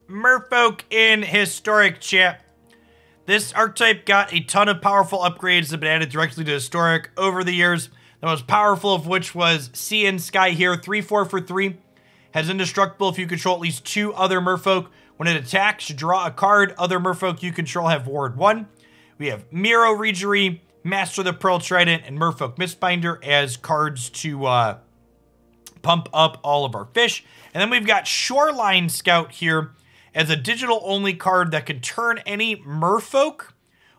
Merfolk in Historic, chat. This archetype got a ton of powerful upgrades that have been added directly to Historic over the years. The most powerful of which was Sea and Sky here, 3/4 for 3. Has indestructible if you control at least 2 other Merfolk. When it attacks, draw a card. Other Merfolk you control have Ward 1. We have Merrow Reejerey, Master of the Pearl Trident, and Merfolk Mistbinder as cards to pump up all of our fish. And then we've got Shoreline Scout here as a digital-only card that can turn any Merfolk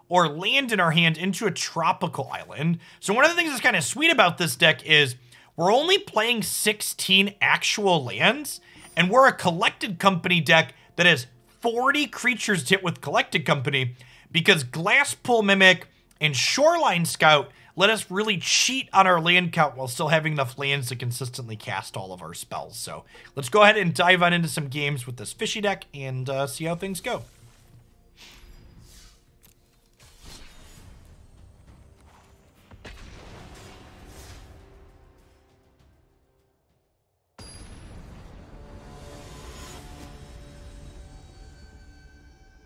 or land in our hand into a tropical island. So one of the things that's kind of sweet about this deck is we're only playing 16 actual lands, and we're a Collected Company deck that has 40 creatures to hit with Collected Company because Glasspool Mimic and Shoreline Scout let us really cheat on our land count while still having enough lands to consistently cast all of our spells. So let's go ahead and dive on into some games with this fishy deck and see how things go.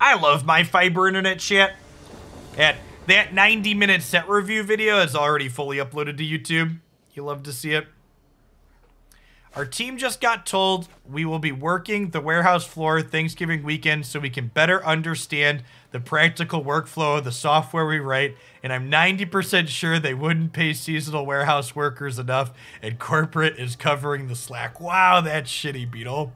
I love my fiber internet, chat. That 90-minute set review video is already fully uploaded to YouTube. You love to see it. Our team just got told we will be working the warehouse floor Thanksgiving weekend so we can better understand the practical workflow of the software we write, and I'm 90% sure they wouldn't pay seasonal warehouse workers enough, and corporate is covering the slack. Wow, that's shitty, Beetle.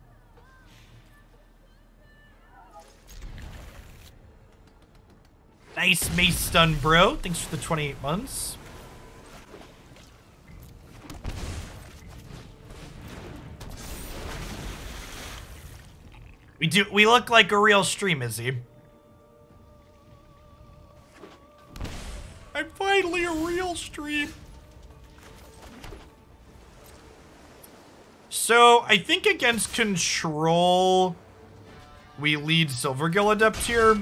Nice Mace Stun, bro. Thanks for the 28 months. We look like a real stream, Izzy. I'm finally a real stream. So, I think against control, we lead Silvergill Adept here.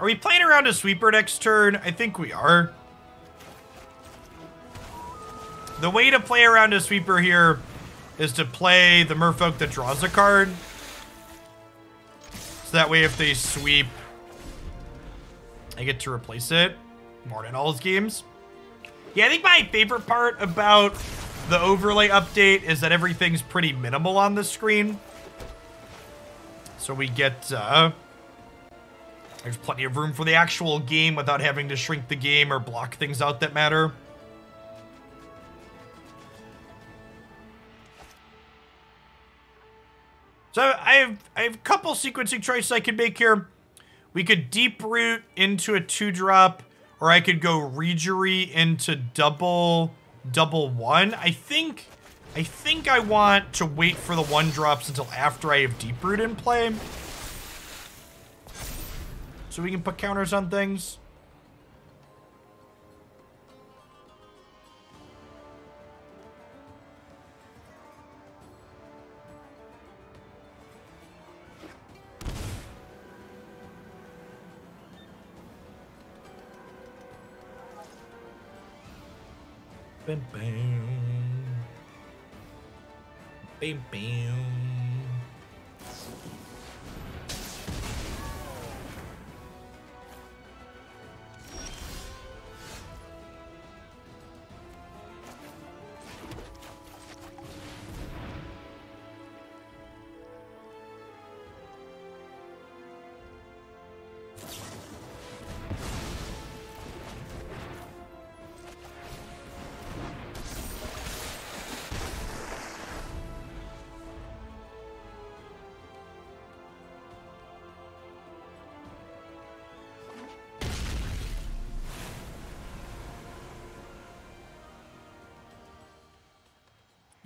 Are we playing around a sweeper next turn? I think we are. The way to play around a sweeper here is to play the Merfolk that draws a card. So that way if they sweep, I get to replace it more than all his games. Yeah, I think my favorite part about the overlay update is that everything's pretty minimal on the screen. So we get... there's plenty of room for the actual game without having to shrink the game or block things out that matter. So I have a couple sequencing choices I could make here. We could deep root into a 2-drop, or I could go Reejerey into double 1. I think I want to wait for the 1-drops until after I have deep root in play, so we can put counters on things. Bam, bam. Bam, bam.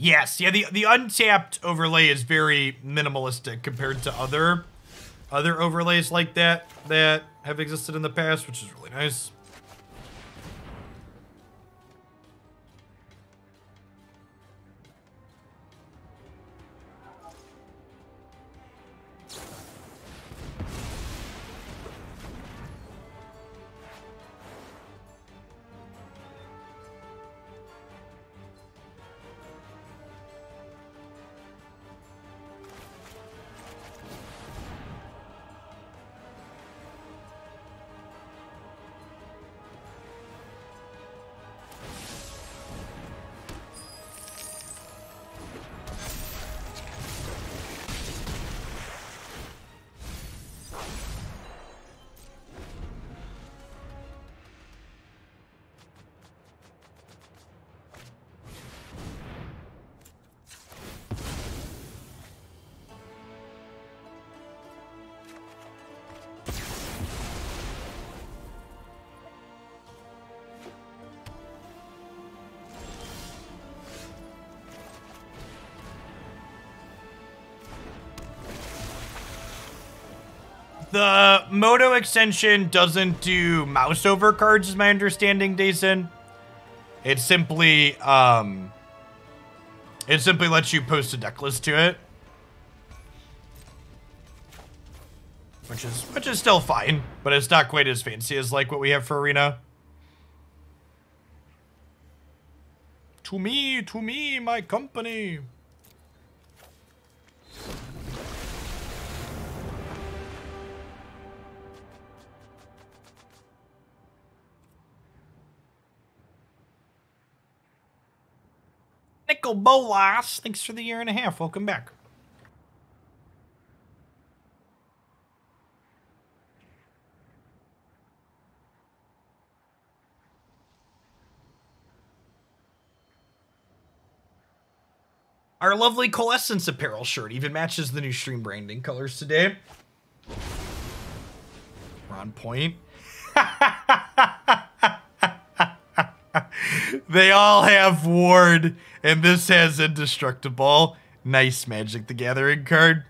Yes, yeah, the untapped overlay is very minimalistic compared to other overlays like that have existed in the past, which is really nice. The Moto extension doesn't do mouse over cards, is my understanding, Dason. It simply lets you post a deck list to it. Which is still fine, but it's not quite as fancy as like what we have for Arena. To me, my company. Nickel Bolas, thanks for the 1.5 years. Welcome back. Our lovely Coalescence apparel shirt even matches the new stream branding colors today. We're on point. They all have Ward, and this has Indestructible. Nice Magic the Gathering card.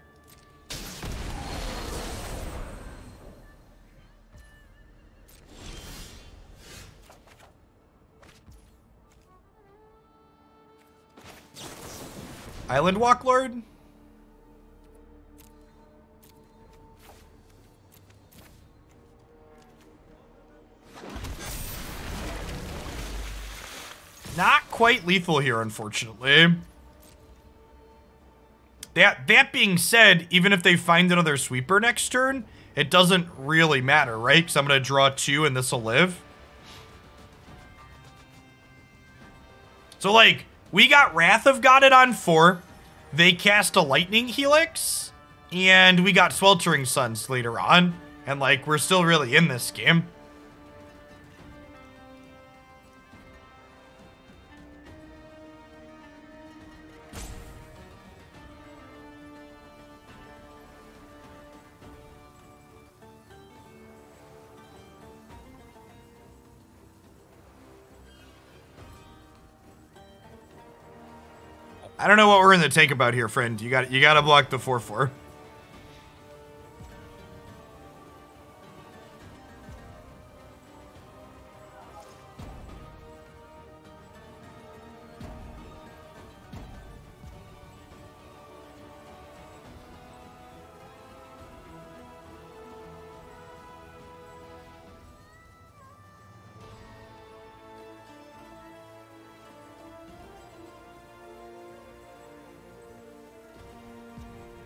Island Walklord. Not quite lethal here, unfortunately. That being said, even if they find another sweeper next turn, it doesn't really matter, right? Because I'm going to draw 2 and this will live. So, like, we got Wrath of God it on 4. They cast a Lightning Helix. And we got Sweltering Suns later on. And, like, we're still really in this game. I don't know what we're in the take about here, friend. You got to block the 4/4.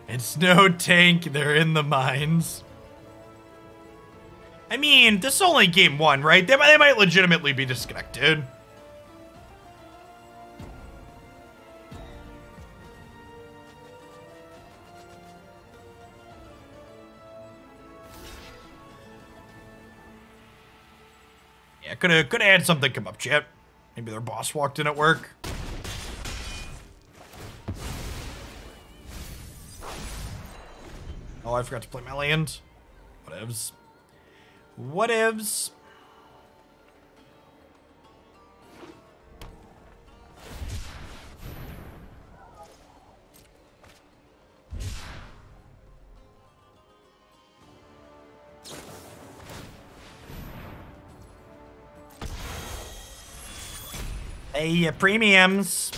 It's no tank, they're in the mines. I mean, this is only game 1, right? They might legitimately be disconnected. Yeah, could have had something come up, chat. Maybe their boss walked in at work. Oh, I forgot to play my land. Whatevs. Whatevs. Hey, premiums.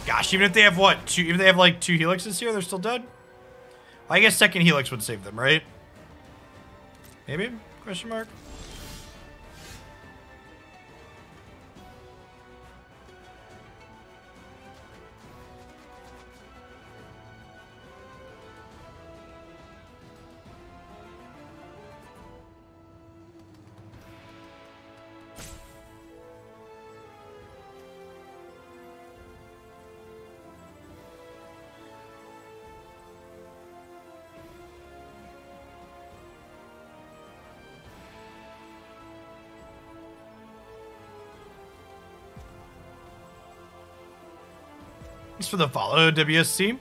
Gosh, even if they have what? Even if they have like 2 helixes here, they're still dead? Well, I guess second helix would save them, right? Maybe? Question mark? Thanks for the follow, WSC.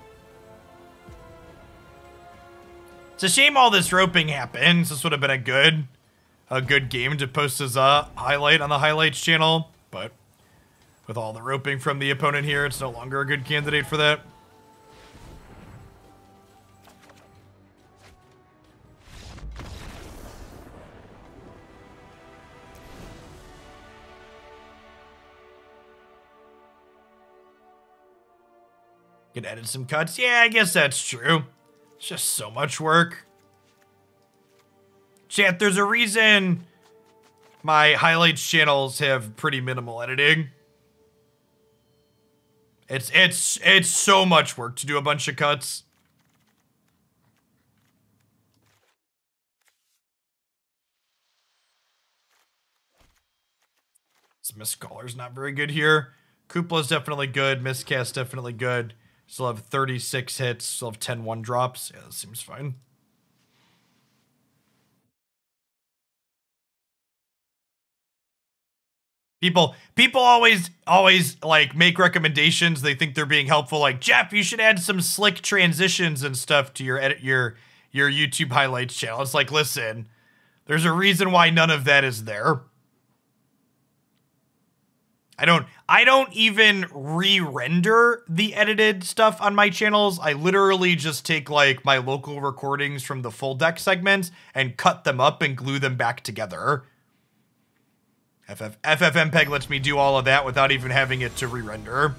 It's a shame all this roping happens. This would have been a good game to post as a highlight on the highlights channel, but with all the roping from the opponent here, it's no longer a good candidate for that. Could edit some cuts. Yeah, I guess that's true. It's just so much work. Chat, there's a reason my highlights channels have pretty minimal editing. It's so much work to do a bunch of cuts. This Miscaller's not very good here. Kupala's definitely good. Miscast definitely good. Still have 36 hits. Still have 10 1-drops. Yeah, that seems fine. People always like make recommendations. They think they're being helpful. Like, Jeff, you should add some slick transitions and stuff to your YouTube highlights channel. It's like, listen, there's a reason why none of that is there. I don't even re-render the edited stuff on my channels. I literally just take like my local recordings from the full deck segments and cut them up and glue them back together. FFmpeg lets me do all of that without even having it to re-render.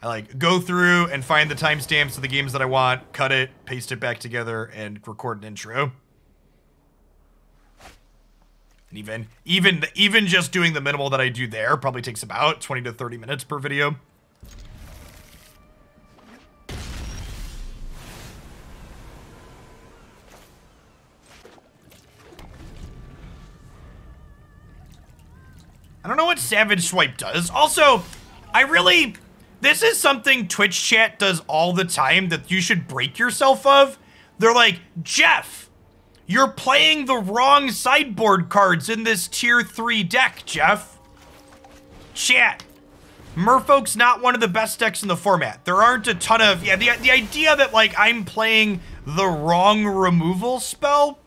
I like go through and find the timestamps of the games that I want, cut it, paste it back together, and record an intro. And even just doing the minimal that I do there probably takes about 20 to 30 minutes per video. I don't know what Savage Swipe does. Also, this is something Twitch chat does all the time that you should break yourself of. They're like, Jeff, you're playing the wrong sideboard cards in this tier 3 deck, Jeff. Chat. Merfolk's not one of the best decks in the format. There aren't a ton of... Yeah, the idea that, like, I'm playing the wrong removal spell...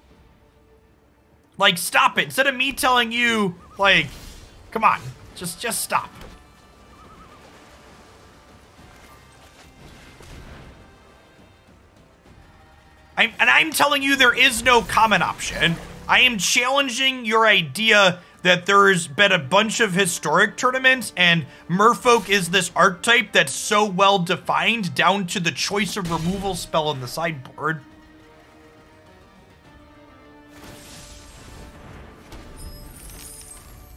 Like, stop it. Instead of me telling you, like... Come on. Just stop. I'm telling you there is no comment option. I am challenging your idea that there's been a bunch of historic tournaments and Merfolk is this archetype that's so well defined down to the choice of removal spell in the sideboard.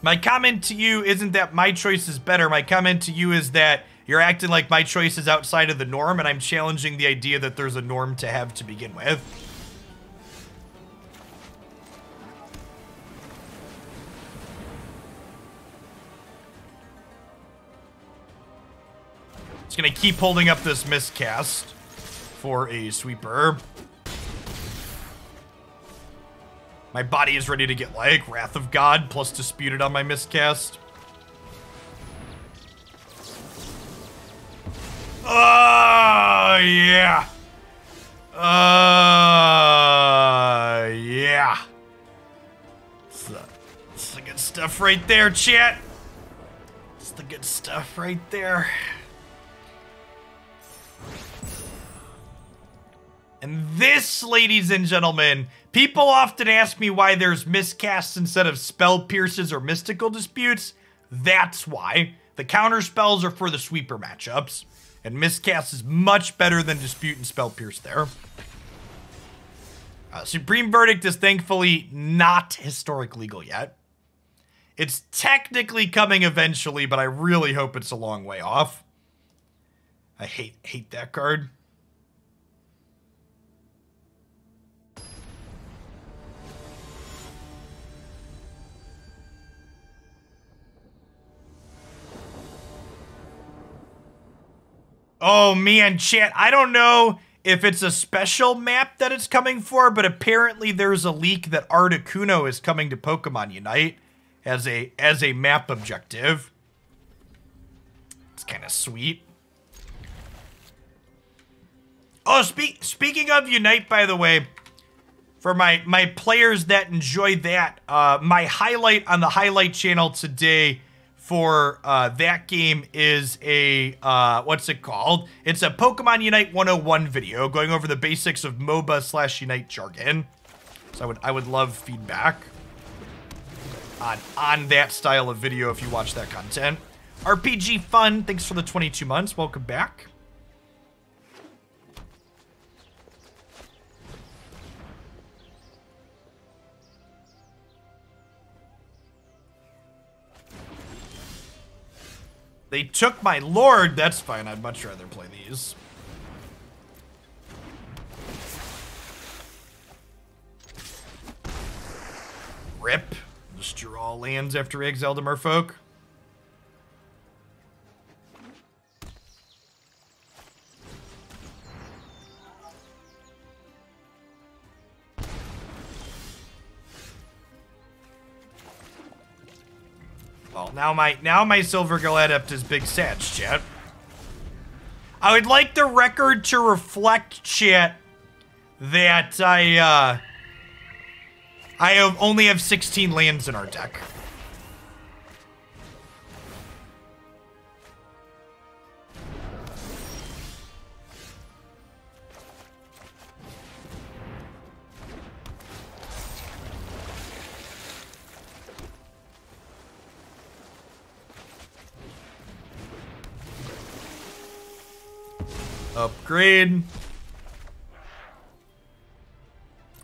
My comment to you isn't that my choice is better. My comment to you is that you're acting like my choice is outside of the norm, and I'm challenging the idea that there's a norm to have to begin with. Just gonna keep holding up this miscast for a sweeper. My body is ready to get, like, Wrath of God plus Disputed on my miscast. Oh, yeah. Yeah. It's the good stuff right there, chat. It's the good stuff right there. And this, ladies and gentlemen, people often ask me why there's miscasts instead of spell pierces or mystical disputes. That's why. The counter spells are for the sweeper matchups, and Miscast is much better than Dispute and Spell Pierce there. Supreme Verdict is thankfully not historic legal yet. It's technically coming eventually, but I really hope it's a long way off. I hate that card. Oh man, chat, I don't know if it's a special map that it's coming for, but apparently there's a leak that Articuno is coming to Pokemon Unite as a map objective. It's kind of sweet. Oh, speaking of Unite, by the way, for my players that enjoy that, my highlight on the highlight channel today for that game is a, what's it called? It's a Pokemon Unite 101 video going over the basics of MOBA/Unite jargon. So I would love feedback on that style of video if you watch that content. RPG Fun, thanks for the 22 months. Welcome back. They took my Lord. That's fine. I'd much rather play these. Rip. Just draw lands after exile to Merfolk. Well, now my Silvergill Adept is Big Sag, chat. I would like the record to reflect, chat, that I only have 16 lands in our deck. Upgrade.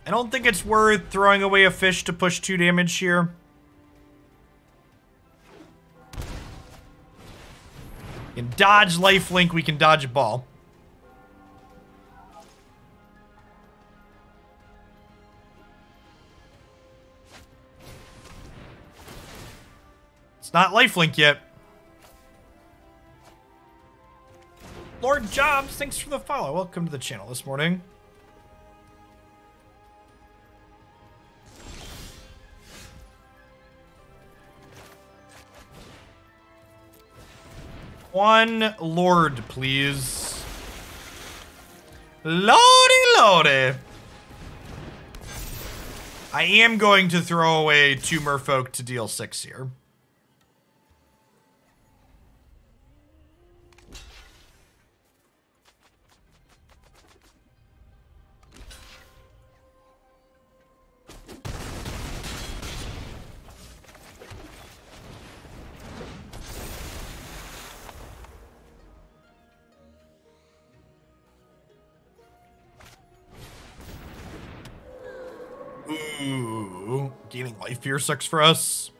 I don't think it's worth throwing away a fish to push 2 damage here. In dodge lifelink, we can dodge a ball. It's not lifelink yet. Lord Jobs, thanks for the follow. Welcome to the channel this morning. One Lord, please. Lordy, lordy. I am going to throw away 2 Merfolk to deal 6 here. Ooh, gaining life here sucks for us.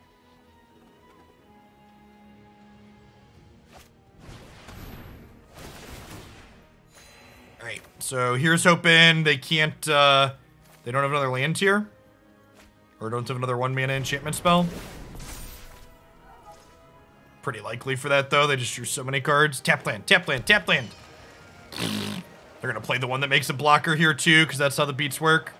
Alright, so here's hoping they can't, they don't have another land here. Or don't have another 1-mana enchantment spell. Pretty likely for that, though. They just drew so many cards. Tap land, tap land, tap land. They're gonna play the one that makes a blocker here, too, because that's how the beats work.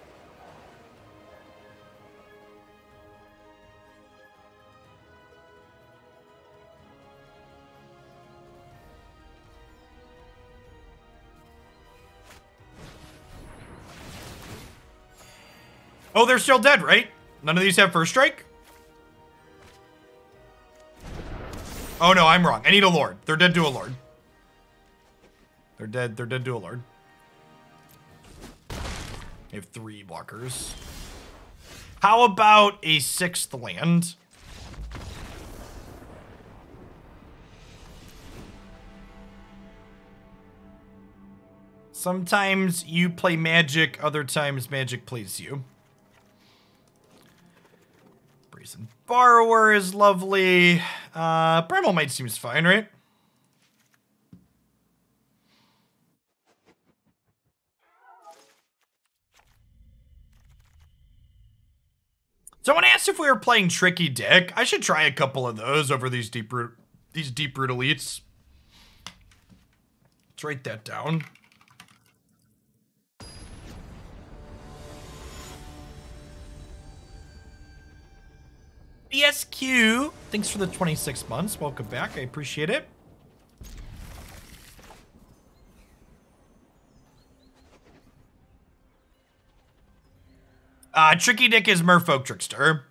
Oh, they're still dead, right? None of these have first strike? Oh no, I'm wrong. I need a Lord. They're dead to a Lord. They're dead to a Lord. They have 3 blockers. How about a 6th land? Sometimes you play Magic, other times Magic plays you. Brazen Borrower is lovely. Primal Might seems fine, right? Someone asked if we were playing Tricky Deck. I should try a couple of those over these deep root elites. Let's write that down. BSQ, thanks for the 26 months. Welcome back. I appreciate it. Tricky Dick is Merfolk Trickster.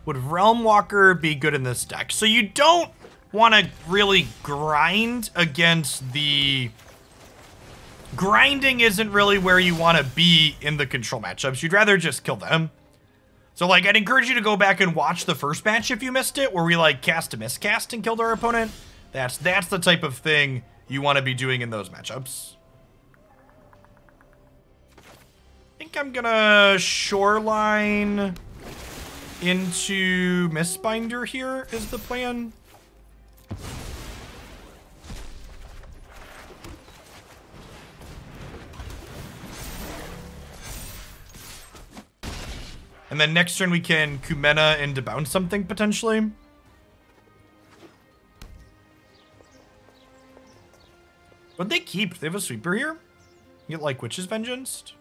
Would Realm Walker be good in this deck? So you don't want to really grind against the... Grinding isn't really where you want to be in the control matchups. You'd rather just kill them. So, like, I'd encourage you to go back and watch the first match if you missed it, where we, like, cast a miscast and killed our opponent. That's the type of thing you want to be doing in those matchups. I think I'm gonna Shoreline into Mistbinder here is the plan. And then next turn we can Kumena into bounce something potentially. What'd they keep? They have a sweeper here? You get like Witch's Vengeance?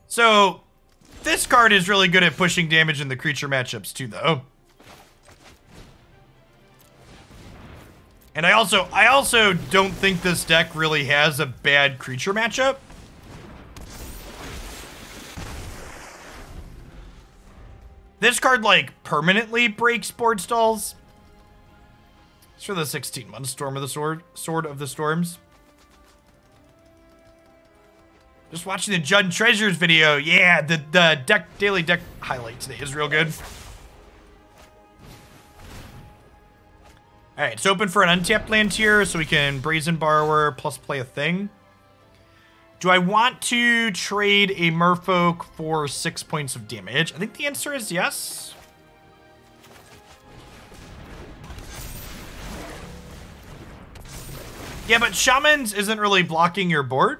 So, this card is really good at pushing damage in the creature matchups too, though. And I also don't think this deck really has a bad creature matchup. This card, like, permanently breaks board stalls. It's for the 16-month Storm of the Sword of the Storms. Just watching the Judd Treasures video. Yeah, the daily deck highlight today is real good. All right, it's open for an untapped land here, so we can Brazen Borrower plus play a thing. Do I want to trade a Merfolk for 6 points of damage? I think the answer is yes. Yeah, but Shamans isn't really blocking your board.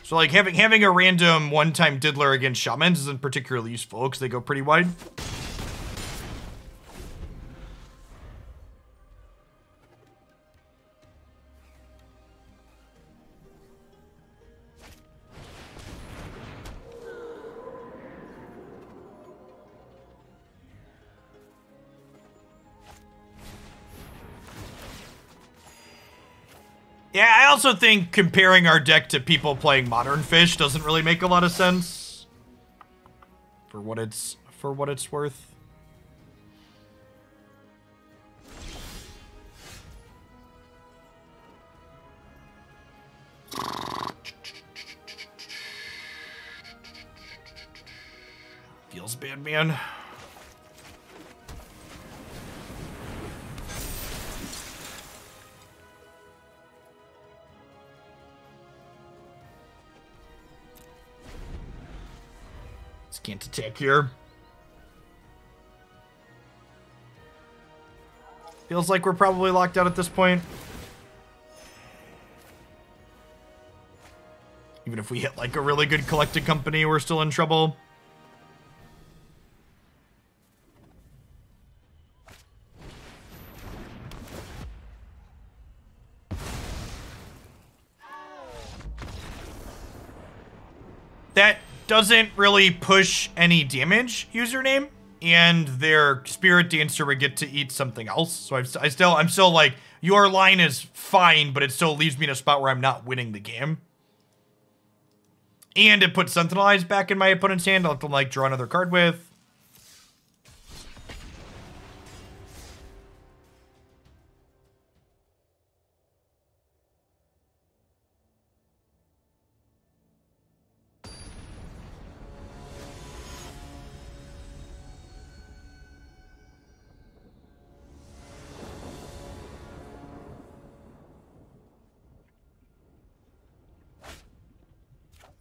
So, like, having a random one-time Diddler against Shamans isn't particularly useful because they go pretty wide. Yeah, I also think comparing our deck to people playing Modern Fish doesn't really make a lot of sense. For what it's worth. Feels bad, man. Can't attack here. Feels like we're probably locked out at this point. Even if we hit like a really good collected company, we're still in trouble. that doesn't really push any damage username, and their Spirit Dancer would get to eat something else. So I'm still like, your line is fine, but it still leaves me in a spot where I'm not winning the game. And it puts Sentinel Eyes back in my opponent's hand. I'll have to, like, draw another card with.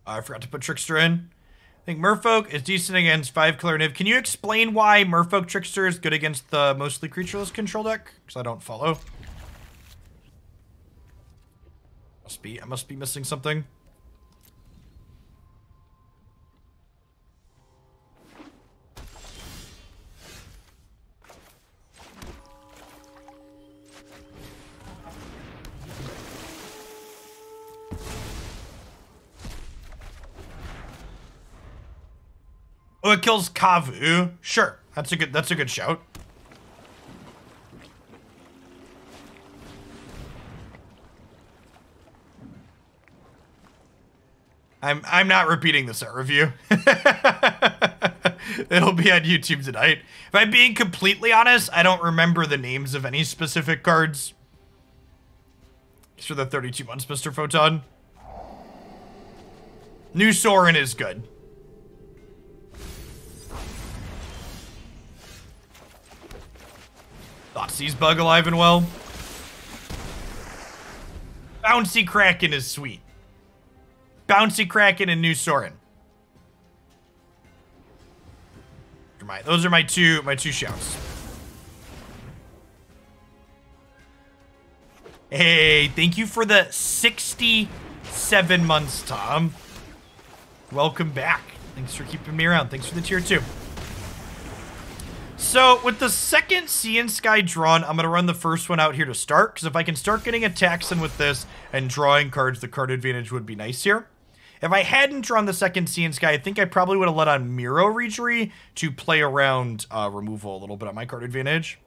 I forgot to put Trickster in. I think Merfolk is decent against 5-color Niv. Can you explain why Merfolk Trickster is good against the mostly creatureless control deck? Because I don't follow. I must be missing something. Oh, it kills Kavu. Sure, that's a good shout. I'm not repeating this at review. It'll be on YouTube tonight. If I'm being completely honest, I don't remember the names of any specific cards. Thanks for the 32 months, Mr. Photon. New Sorin is good. Thoughtseize Bug alive and well. Bouncy Kraken is sweet. Bouncy Kraken and New Sorin. Those are my two shouts. Hey, thank you for the 67 months, Tom. Welcome back. Thanks for keeping me around. Thanks for the tier 2. So, with the second Sea and Sky drawn, I'm going to run the first one out here to start, because if I can start getting attacks in with this and drawing cards, the card advantage would be nice here. If I hadn't drawn the second Sea and Sky, I think I probably would have let on Merrow Reejerey to play around removal a little bit on my card advantage.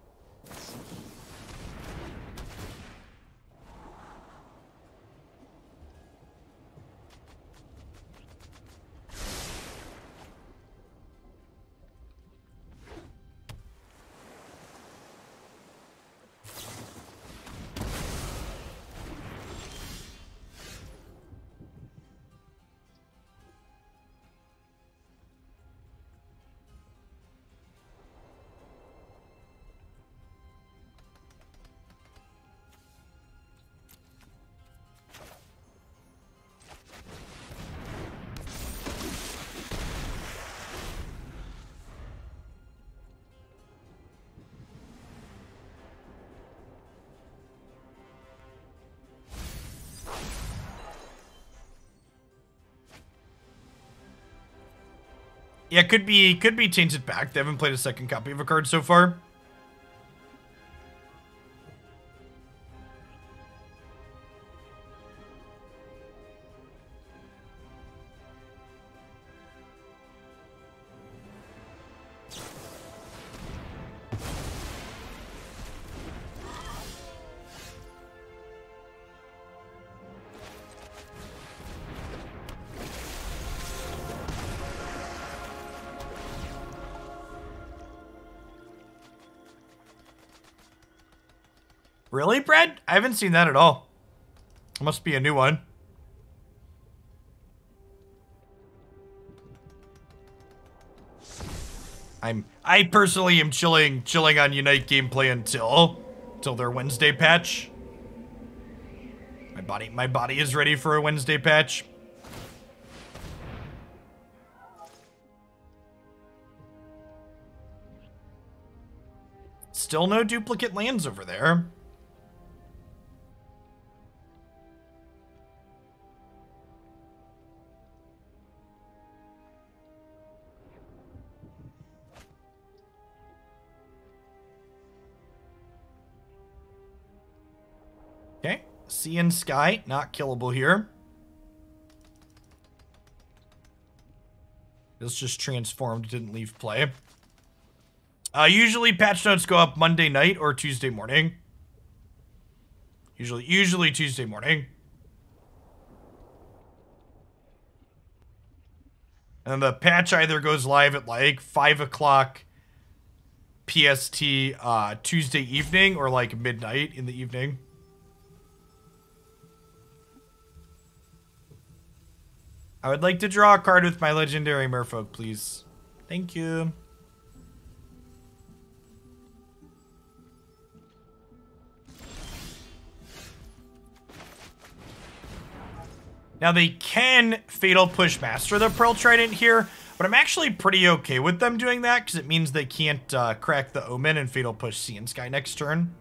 Yeah, could be Tainted Pact. They haven't played a second copy of a card so far. Really, Brad? I haven't seen that at all. It must be a new one. I personally am chilling on Unite gameplay until their Wednesday patch. My body is ready for a Wednesday patch. Still no duplicate lands over there. Okay, Sea and Sky, not killable here. This just transformed, didn't leave play. Usually patch notes go up Monday night or Tuesday morning. Usually Tuesday morning. And the patch either goes live at like 5 o'clock PST Tuesday evening or like midnight in the evening. I would like to draw a card with my legendary Merfolk, please. Thank you. Now they can Fatal Push Master the Pearl Trident here, but I'm actually pretty okay with them doing that because it means they can't crack the Omen and Fatal Push Sea and Sky next turn.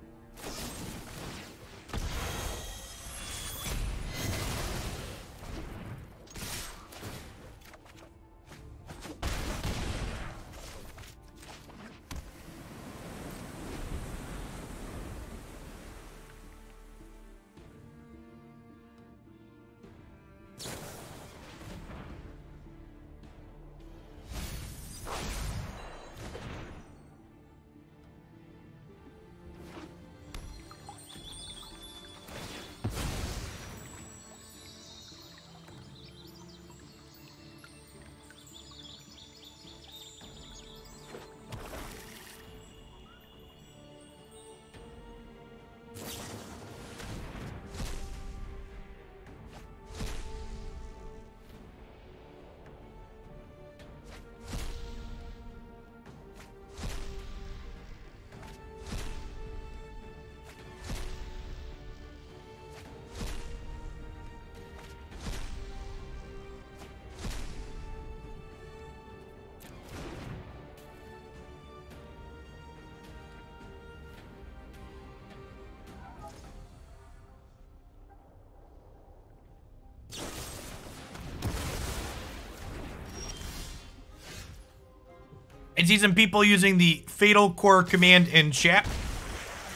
I see some people using the Fatal Core command in chat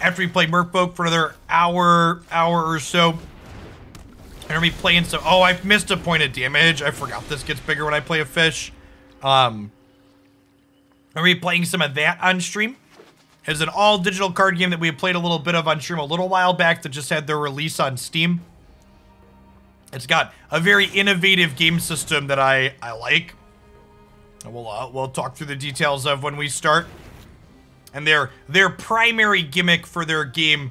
after we play Merfolk for another hour or so. I'm gonna be playing some. Oh, I've missed a point of damage. I forgot this gets bigger when I play a fish. I'm gonna be playing some of that on stream. It's an all digital card game that we played a little bit of on stream a little while back that just had their release on Steam. It's got a very innovative game system that I like. And we'll talk through the details of when we start. And their primary gimmick for their game,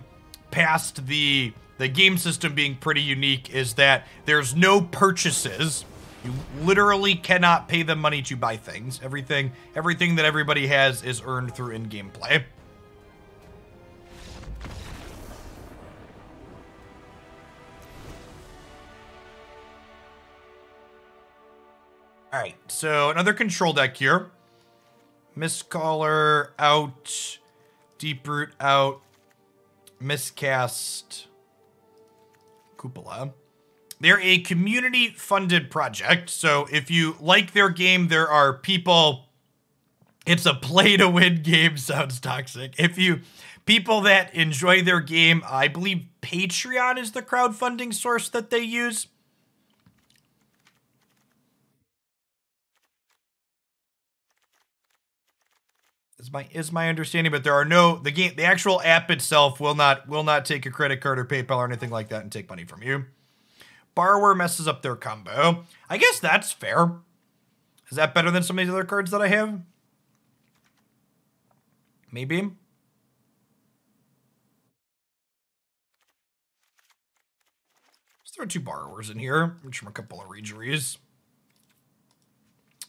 past the game system being pretty unique, is that there's no purchases. You literally cannot pay them money to buy things. Everything that everybody has is earned through in-game play. All right, so another control deck here. Mistcaller out, Deeproot out, Miscast, Kopala. They're a community-funded project, so if you like their game, there are people... It's a play-to-win game, sounds toxic. People that enjoy their game, I believe Patreon is the crowdfunding source that they use. Is my understanding, but there are no the actual app itself will not take a credit card or PayPal or anything like that and take money from you. Borrower messes up their combo. I guess that's fair. Is that better than some of these other cards that I have? Maybe. Let's throw 2 borrowers in here, which are a couple of Reejereys.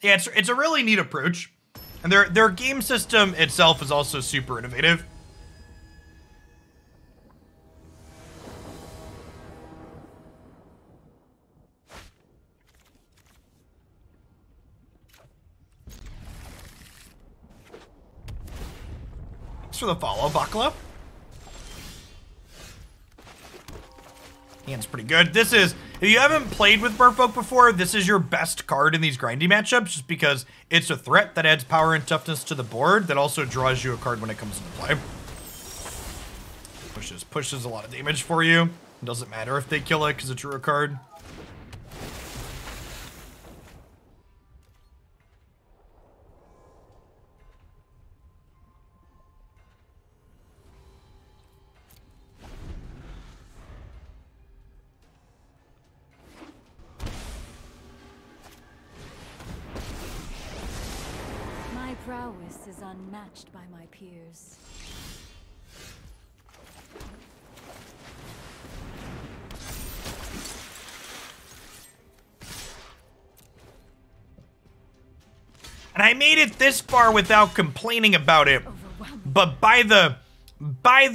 Yeah, it's a really neat approach. And their game system itself is also super innovative. Thanks for the follow, Bakla. Hand's pretty good. This is, if you haven't played with Merfolk before, this is your best card in these grindy matchups, just because it's a threat that adds power and toughness to the board that also draws you a card when it comes into play. Pushes a lot of damage for you. It doesn't matter if they kill it because it's a card. prowess is unmatched by my peers. And I made it this far without complaining about it. But by the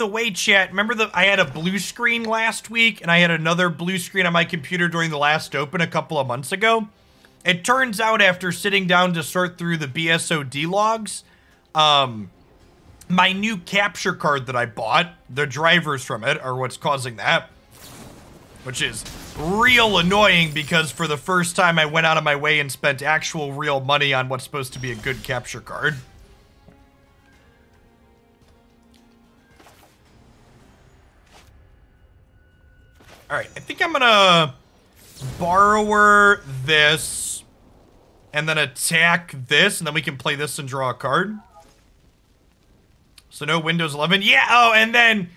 way, chat, remember I had a blue screen last week and I had another blue screen on my computer during the last open a couple of months ago? It turns out after sitting down to sort through the BSOD logs, my new capture card that I bought, the drivers from it are what's causing that. Which is real annoying because for the first time I went out of my way and spent actual real money on what's supposed to be a good capture card. Alright, I think I'm gonna borrower this and then attack this, and then we can play this and draw a card. So no Windows 11. Yeah, oh, and then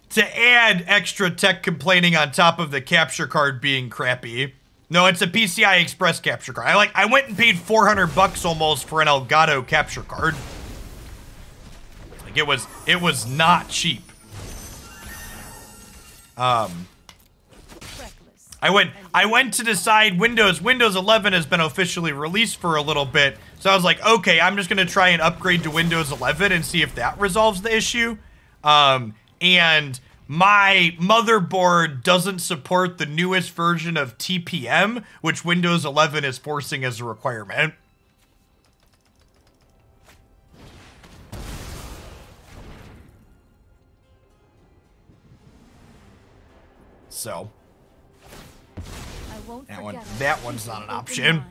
to add extra tech complaining on top of the capture card being crappy. No, it's a PCI Express capture card. I went and paid 400 bucks almost for an Elgato capture card. Like it was not cheap. I went to decide Windows 11 has been officially released for a little bit. So I was like, okay, I'm just gonna try and upgrade to Windows 11 and see if that resolves the issue. And my motherboard doesn't support the newest version of TPM, which Windows 11 is forcing as a requirement. So that one's not an option.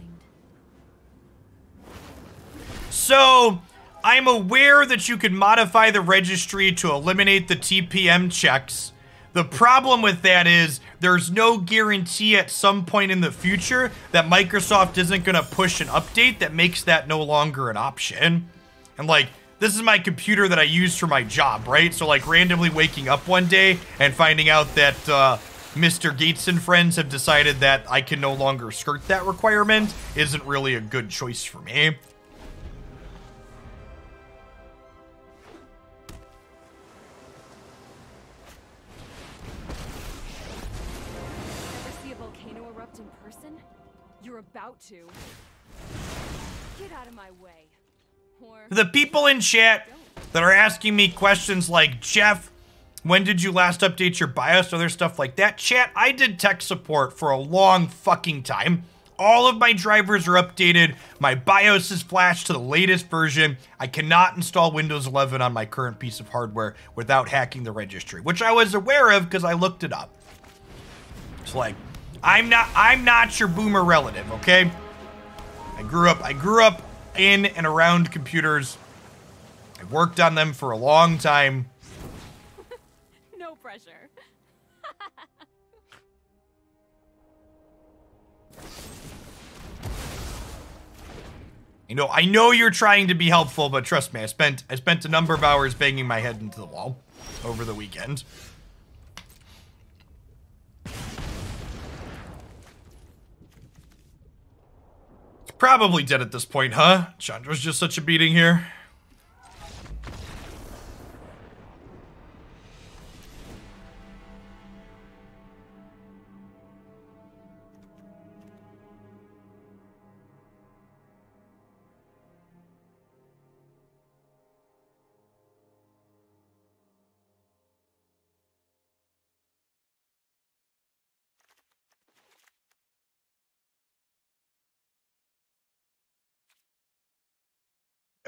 So I'm aware that you can modify the registry to eliminate the TPM checks. The problem with that is there's no guarantee at some point in the future that Microsoft isn't going to push an update that makes that no longer an option. And like, this is my computer that I use for my job, right? So like randomly waking up one day and finding out that Mr. Gates and friends have decided that I can no longer skirt that requirement isn't really a good choice for me. You're about to. Get out of my way. Or The people in chat that are asking me questions like, Jeff, when did you last update your BIOS, other stuff like that? Chat, I did tech support for a long fucking time. All of my drivers are updated. My BIOS is flashed to the latest version. I cannot install Windows 11 on my current piece of hardware without hacking the registry, which I was aware of because I looked it up. It's like, I'm not your boomer relative, okay? I grew up in and around computers. I worked on them for a long time. no pressure. You know, I know you're trying to be helpful, but trust me, I spent a number of hours banging my head into the wall over the weekend. Probably dead at this point, huh? Chandra's just such a beating here.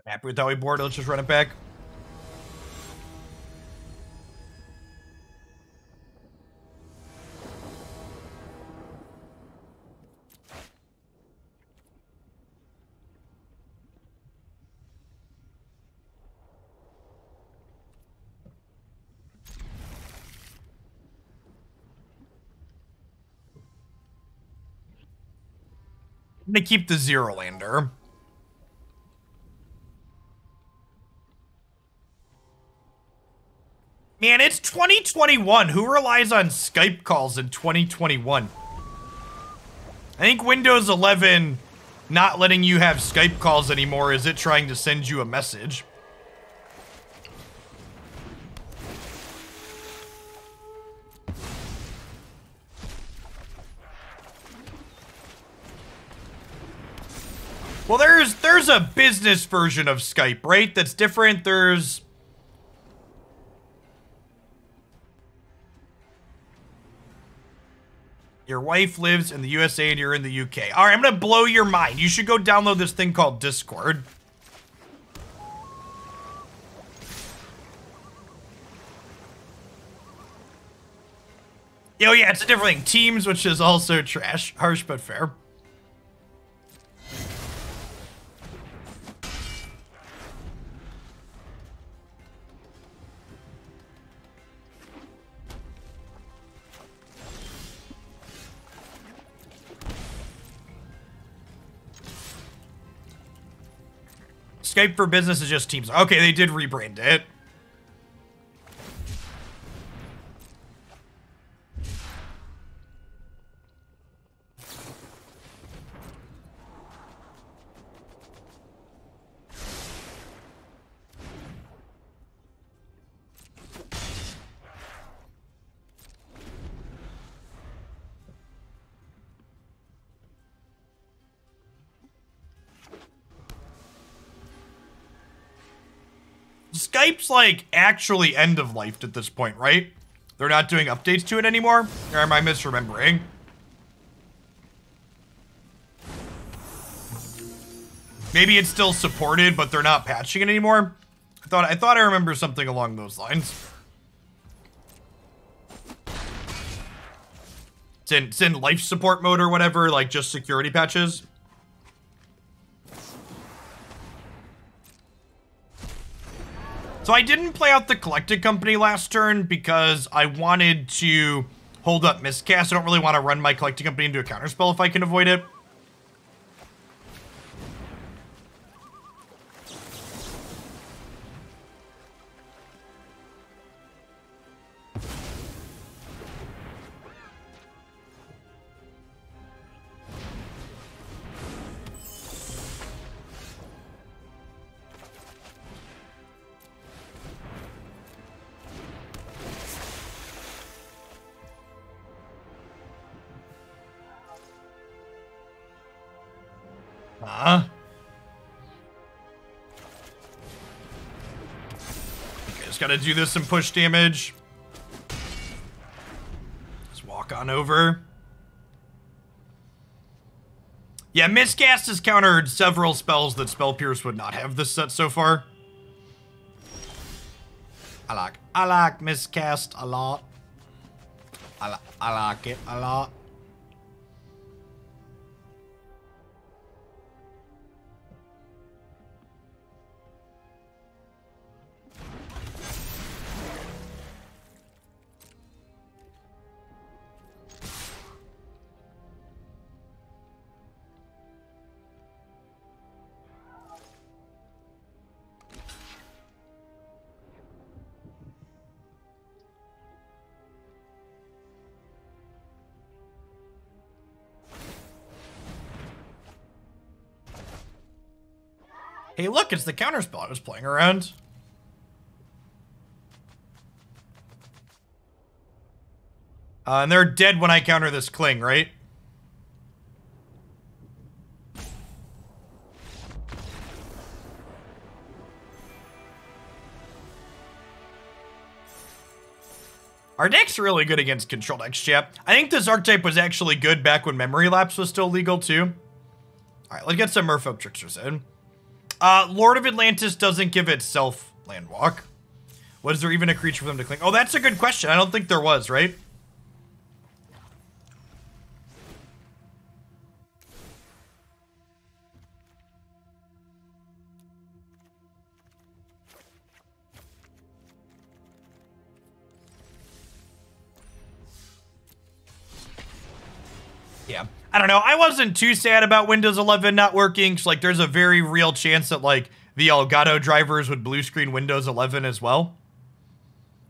I'm happy with how we board. Let's just run it back. I'm gonna keep the Zero Lander. Man, it's 2021. Who relies on Skype calls in 2021? I think Windows 11 not letting you have Skype calls anymore? Is it trying to send you a message? Well, there's a business version of Skype, right? That's different. There's... Your wife lives in the USA and you're in the UK. All right, I'm going to blow your mind. You should go download this thing called Discord. Oh, yeah, it's a different thing. Teams, which is also trash. Harsh but fair. Skype for Business is just Teams. Okay, they did rebrand it. Skype's like actually end of life at this point, right? They're not doing updates to it anymore? Or am I misremembering? Maybe it's still supported, but they're not patching it anymore? I thought I remember something along those lines. It's in life support mode or whatever, like just security patches. So I didn't play out the Collected Company last turn because I wanted to hold up Miscast. I don't really want to run my Collected Company into a counterspell if I can avoid it. Okay, just gotta do this and push damage. Just walk on over. Yeah, Miscast has countered several spells that Spell Pierce would not have this set so far. I like Miscast a lot. I like it a lot. Hey, look, it's the counterspell I was playing around. And they're dead when I counter this Cling, right? Our deck's really good against control decks, chap. I think this archetype was actually good back when Memory Lapse was still legal, too. Alright, let's get some Merfolk Tricksters in. Lord of Atlantis doesn't give itself Landwalk. Was there even a creature for them to cling? Oh, that's a good question. I don't think there was, right? Yeah. I don't know. I wasn't too sad about Windows 11 not working. So, like, there's a very real chance that, like, the Elgato drivers would blue screen Windows 11 as well.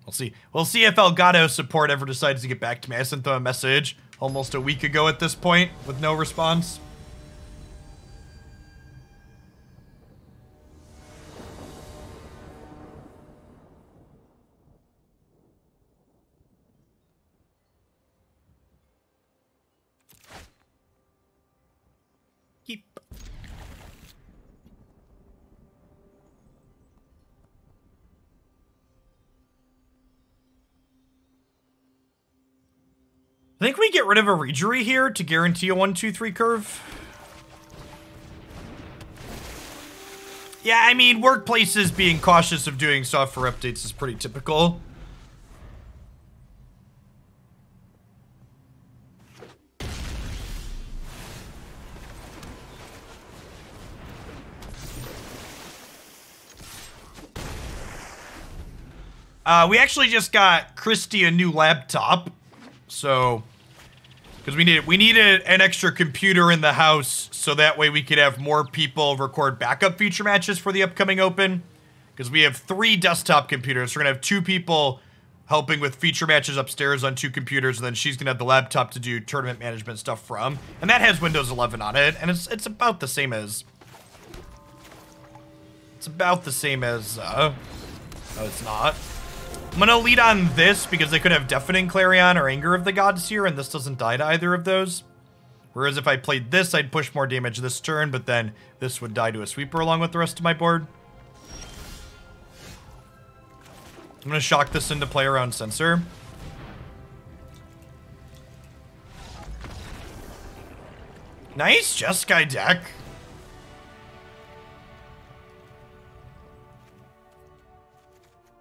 We'll see. We'll see if Elgato support ever decides to get back to me. I sent them a message almost a week ago at this point with no response. Keep. I think we get rid of a Reejerey here to guarantee a 1-2-3 curve. Yeah, I mean, workplaces being cautious of doing software updates is pretty typical. We actually just got Christy a new laptop, so because we needed an extra computer in the house, so that way we could have more people record backup feature matches for the upcoming Open. Because we have 3 desktop computers, so we're gonna have 2 people helping with feature matches upstairs on 2 computers, and then she's gonna have the laptop to do tournament management stuff from, and that has Windows 11 on it, and it's about the same as. It's about the same as. No, it's not. I'm gonna lead on this because they could have Deafening Clarion or Anger of the Gods here, and this doesn't die to either of those. Whereas if I played this, I'd push more damage this turn, but then this would die to a sweeper along with the rest of my board. I'm gonna shock this into play around Censor. Nice Jeskai deck.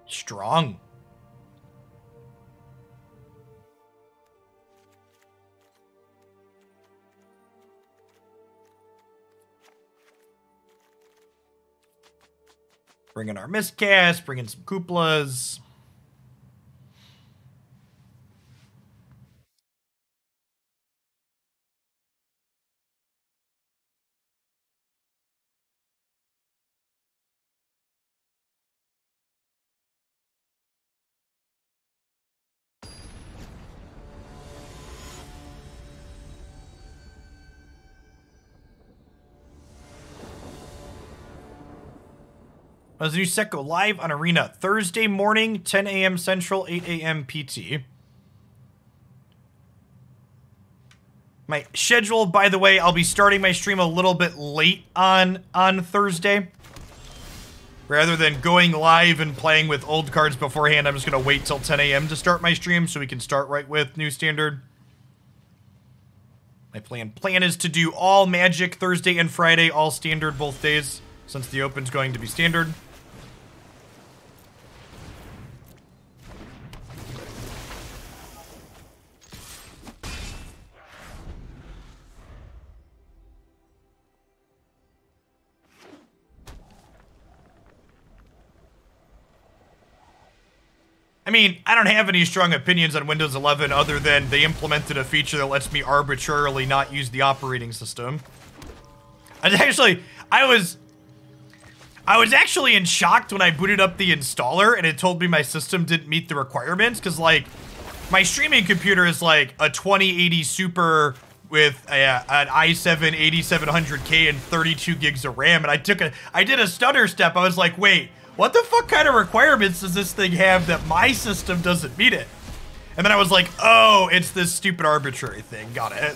Strong. Bring in our Miscast, bring in some Kupalas. As the new set go live on Arena Thursday morning, 10 a.m. Central, 8 a.m. PT. My schedule, by the way, I'll be starting my stream a little bit late on Thursday. Rather than going live and playing with old cards beforehand, I'm just going to wait till 10 a.m. to start my stream so we can start right with New Standard. My plan is to do all Magic Thursday and Friday, all Standard both days, since the Open's going to be Standard. I mean, I don't have any strong opinions on Windows 11 other than they implemented a feature that lets me arbitrarily not use the operating system. I was actually in shock when I booted up the installer and it told me my system didn't meet the requirements, because like my streaming computer is like a 2080 Super with an i7 8700K and 32 gigs of RAM, and I did a stutter step. I was like, wait, what the fuck kind of requirements does this thing have that my system doesn't meet it? And then I was like, oh, it's this stupid arbitrary thing. Got it.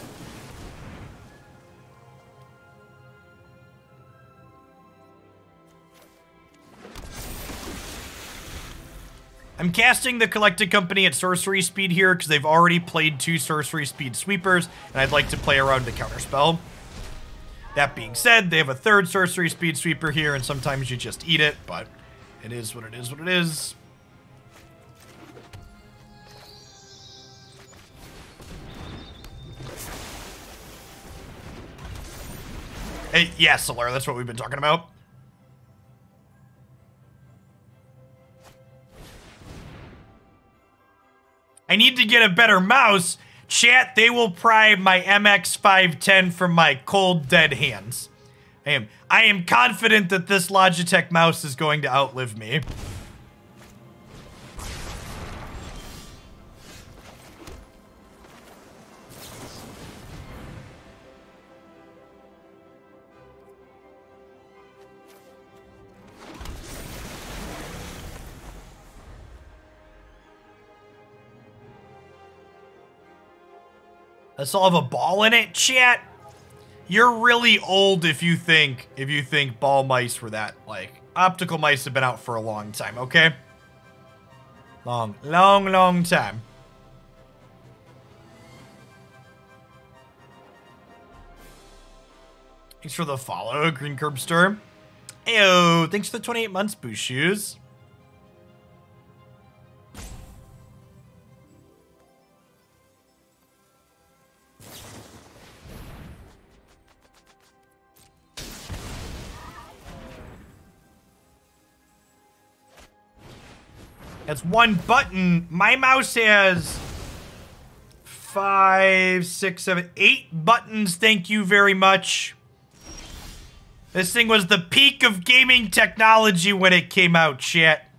I'm casting the Collected Company at sorcery speed here because they've already played 2 sorcery speed sweepers, and I'd like to play around the counterspell. That being said, they have a 3rd sorcery speed sweeper here, and sometimes you just eat it, but it is what it is what it is. Hey, yeah, Solar, that's what we've been talking about. I need to get a better mouse. Chat, they will pry my MX510 from my cold, dead hands. I am confident that this Logitech mouse is going to outlive me. Let's all have a ball in it, chat. You're really old if you think ball mice were that, like, optical mice have been out for a long time, okay? Long time. Thanks for the follow, Green Curb Store. Ayo, thanks for the 28 months, Boo Shoes. That's one button. My mouse has 5, 6, 7, 8 buttons. Thank you very much. This thing was the peak of gaming technology when it came out, chat.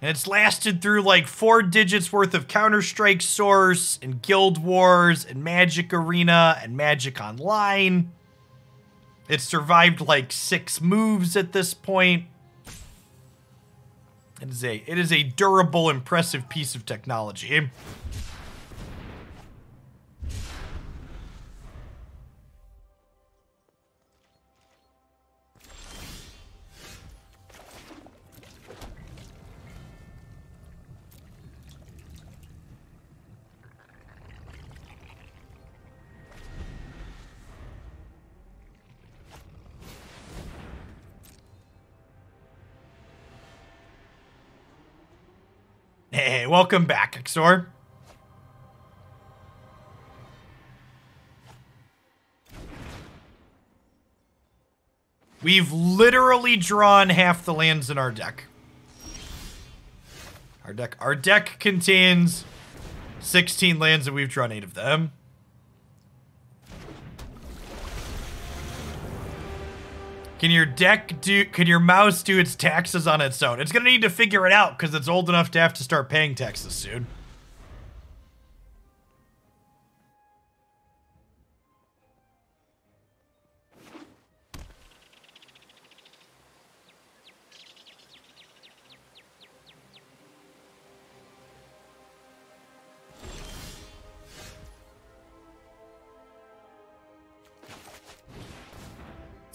And it's lasted through like 4 digits worth of Counter-Strike Source and Guild Wars and Magic Arena and Magic Online. It's survived like 6 moves at this point. It is a durable, impressive piece of technology. Hey, welcome back, Exor. We've literally drawn half the lands in our deck. Our deck contains 16 lands and we've drawn 8 of them. Can your mouse do its taxes on its own? It's gonna need to figure it out because it's old enough to have to start paying taxes soon.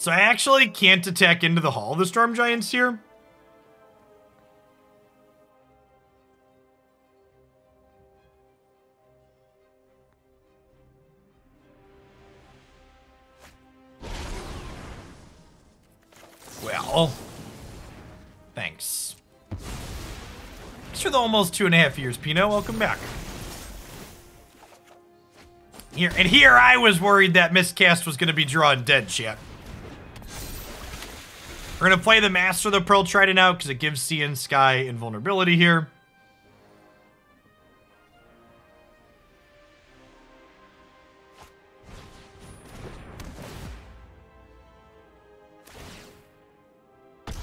So I actually can't attack into the Hall of the Storm Giants here. Well, thanks. Thanks for the almost 2.5 years, Pino. Welcome back. Here I was worried that Miscast was going to be drawn dead, chat. We're going to play the Master of the Pearl Trident out because it gives Sea and Sky invulnerability here.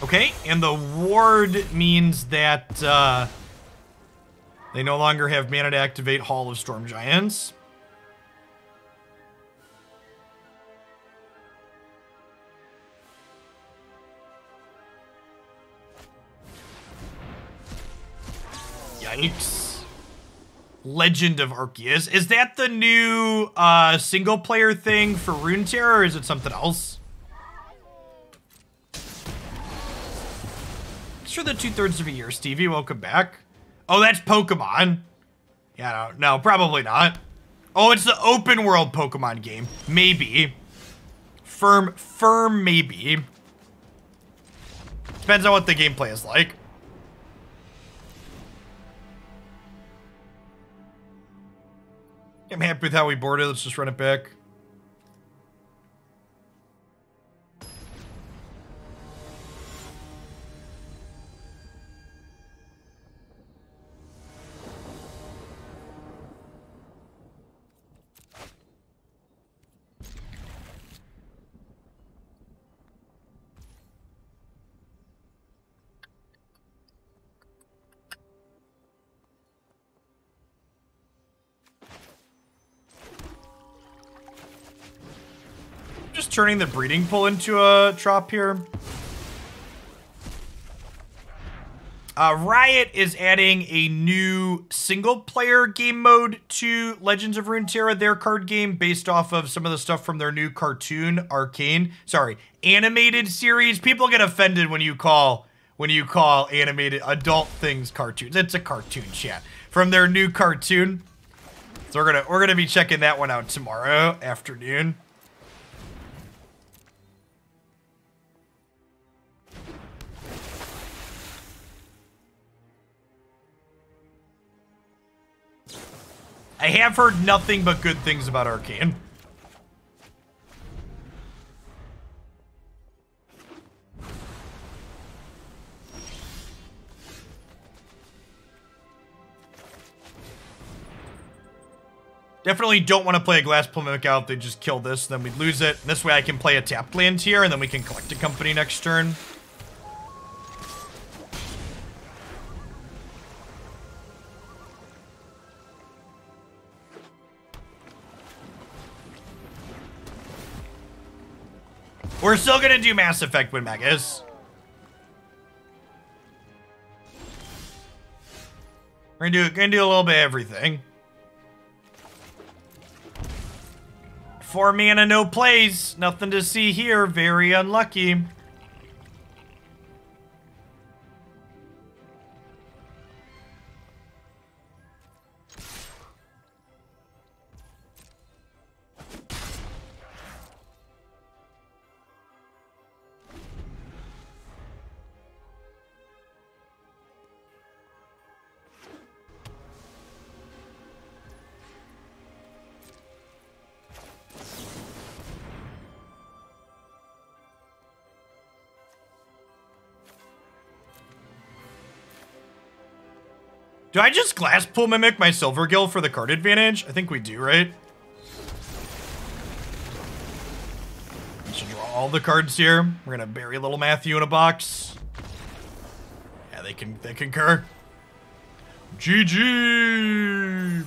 Okay, and the ward means that they no longer have mana to activate Hall of Storm Giants. Yikes. Legend of Arceus. Is that the new single player thing for Runeterra, or is it something else? Thanks for the 2/3 of a year, Stevie. Welcome back. Oh, that's Pokemon. Yeah, no, probably not. Oh, it's the open world Pokemon game. Maybe. Firm maybe. Depends on what the gameplay is like. I'm happy with how we boarded. Let's just run it back. Just turning the breeding pool into a trop here. Riot is adding a new single-player game mode to Legends of Runeterra, their card game, based off of some of the stuff from their new cartoon, animated series. People get offended when you call animated adult things cartoons. It's a cartoon, chat, from their new cartoon. So we're gonna be checking that one out tomorrow afternoon. I have heard nothing but good things about Arcane. Definitely don't want to play a Glasspool Mimic out. They just kill this, then we'd lose it. This way I can play a tapped land here, and then we can collect a company next turn. We're still gonna do Mass Effect with Megas. We're gonna do a little bit of everything. 4 mana, no plays. Nothing to see here. Very unlucky. Do I just Glasspool Mimic my Silvergill for the card advantage? I think we do, right? We should draw all the cards here. We're gonna bury little Matthew in a box. Yeah, they concur. GG!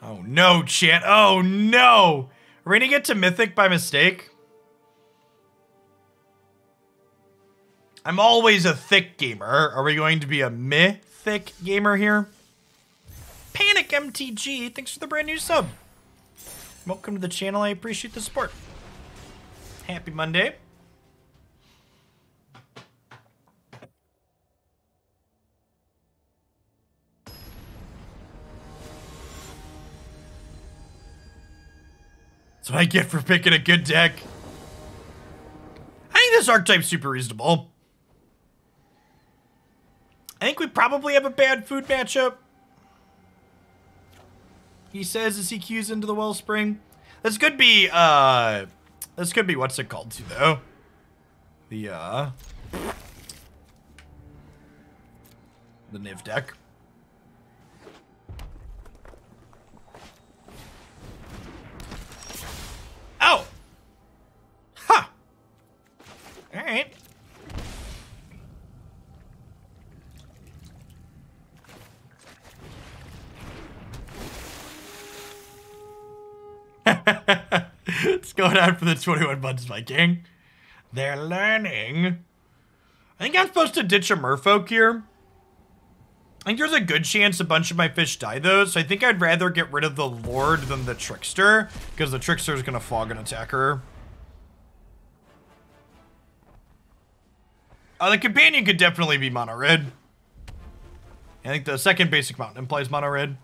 Oh no, chat. Oh no! Are we gonna get to Mythic by mistake? I'm always a thick gamer. Are we going to be a mythic gamer here? Panic MTG, thanks for the brand new sub. Welcome to the channel. I appreciate the support. Happy Monday. That's what I get for picking a good deck. I think this archetype's super reasonable. I think we probably have a bad food matchup. He says as he cues into the wellspring. This could be what's it called too, though? The Niv deck. Oh! Huh. Alright. What's going on for the 21 months, Viking? They're learning. I think I'm supposed to ditch a Merfolk here. I think there's a good chance a bunch of my fish die, though, so I think I'd rather get rid of the Lord than the Trickster, because the Trickster is going to fog an attacker. The Companion could definitely be mono red. I think the second basic mountain implies mono red.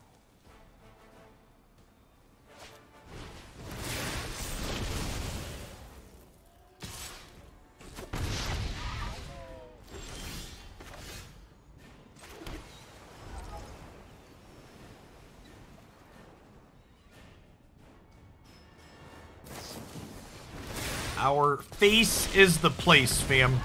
Our face is the place, fam.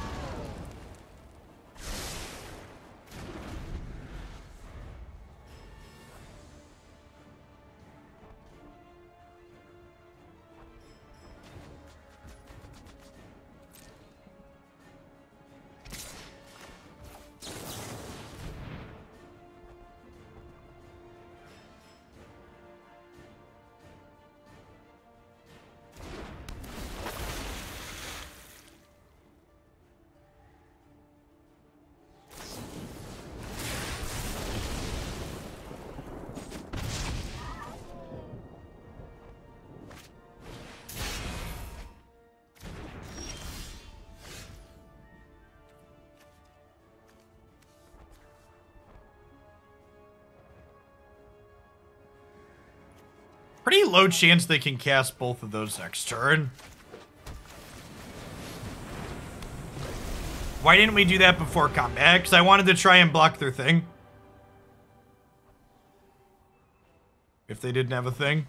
Pretty low chance they can cast both of those next turn. Why didn't we do that before combat? Because I wanted to try and block their thing. If they didn't have a thing.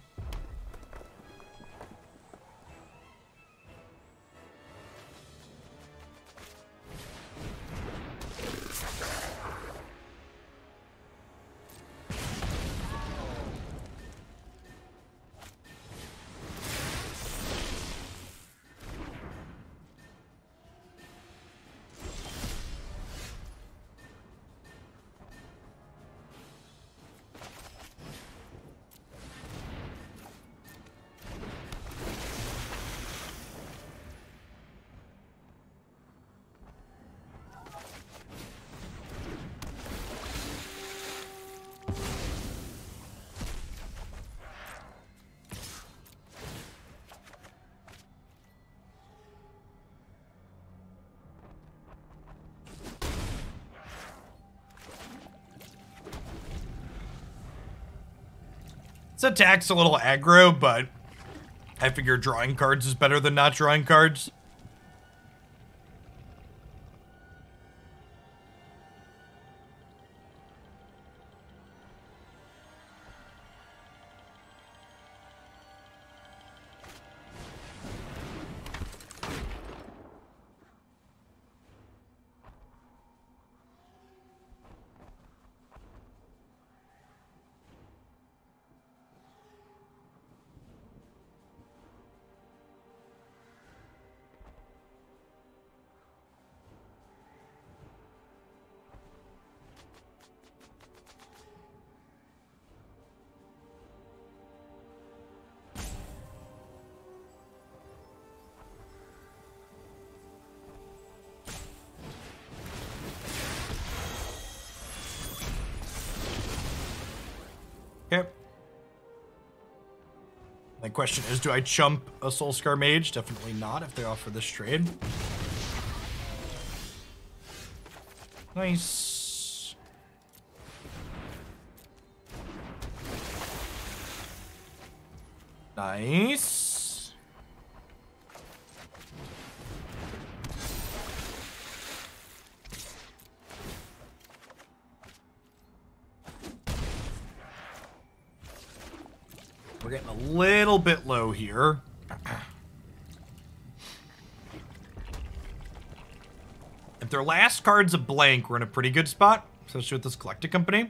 This attack's a little aggro, but I figure drawing cards is better than not drawing cards. Okay. My question is, do I chump a Soulscar Mage? Definitely not if they offer this trade. Nice. Nice. We're getting a little bit low here. If their last card's a blank, we're in a pretty good spot, especially with this Collected Company.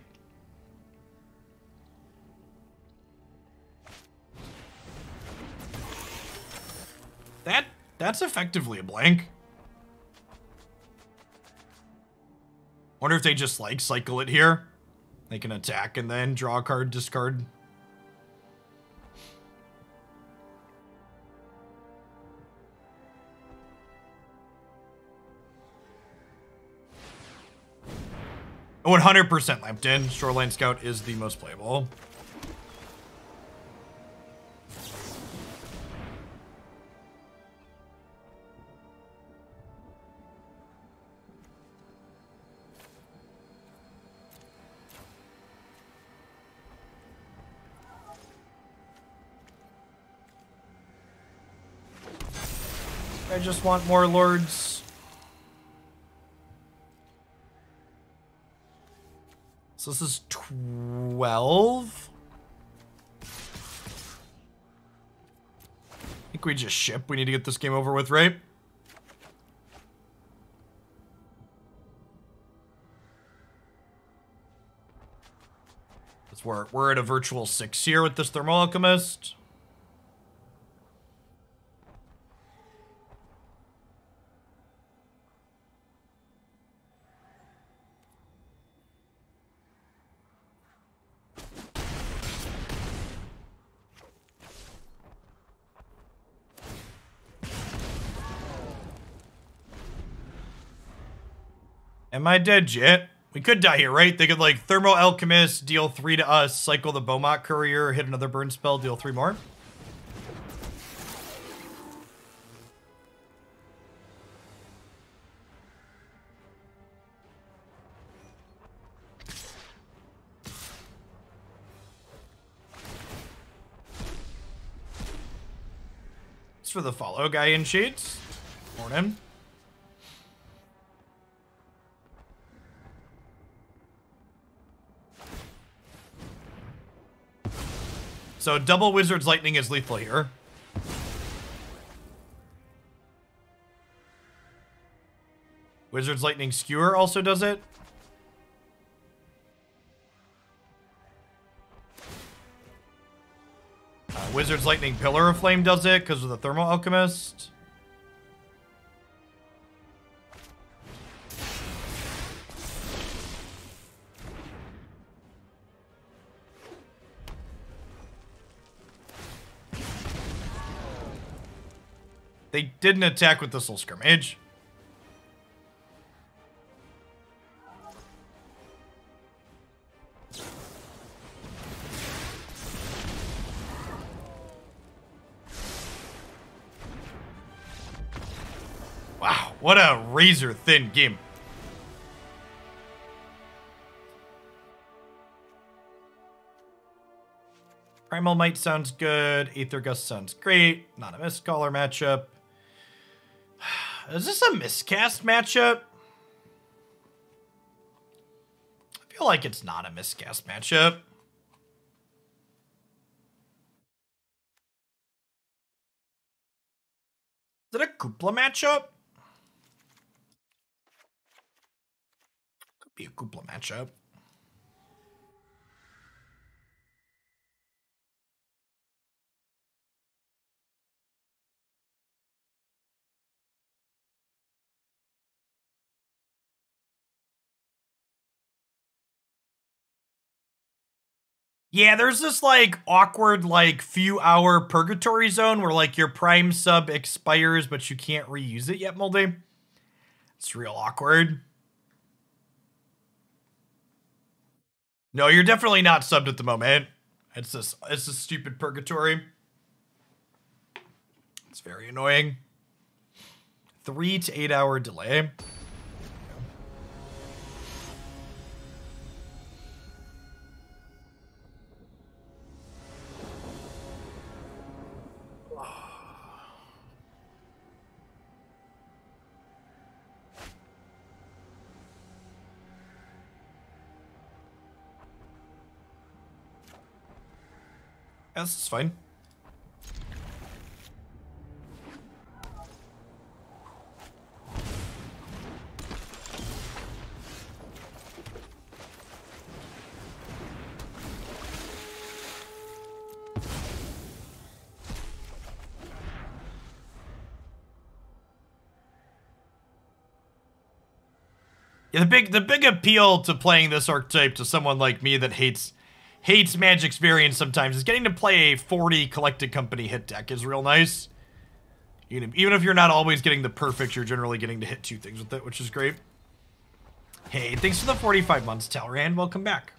That's effectively a blank. Wonder if they just, like, cycle it here. They can attack and then draw a card, discard. Oh, 100% lamped in. Shoreline Scout is the most playable. I just want more lords. So this is 12. I think we just ship. We need to get this game over with, right? We're at a virtual 6 here with this Thermal Alchemist. Am I dead yet? We could die here, right? They could, like, Thermal Alchemist, deal 3 to us, cycle the Beaumont Courier, hit another burn spell, deal 3 more. for the follow, guy in shades. Morning. So double Wizard's Lightning is lethal here. Wizard's Lightning Skewer also does it. Wizard's Lightning Pillar of Flame does it because of the Thermal Alchemist. They didn't attack with the Soul Skirmage. Wow, what a razor thin game. Primal Might sounds good. Aether Gust sounds great. Not a Mistcaller matchup. Is this a Miscast matchup? I feel like it's not a Miscast matchup. Is it a Kupla matchup? Could be a Kupla matchup. Yeah, there's this, like, awkward, like, few-hour purgatory zone where, like, your prime sub expires, but you can't reuse it yet, Moldy. It's real awkward. No, you're definitely not subbed at the moment. It's a stupid purgatory. It's very annoying. 3 to 8 hour delay. Yeah, this is fine. Yeah, the big appeal to playing this archetype to someone like me that hates Magic's variants sometimes is getting to play a 40 Collected Company hit deck is real nice. Even if you're not always getting the perfect, you're generally getting to hit 2 things with it, which is great. Hey, thanks for the 45 months, Talrand. Welcome back.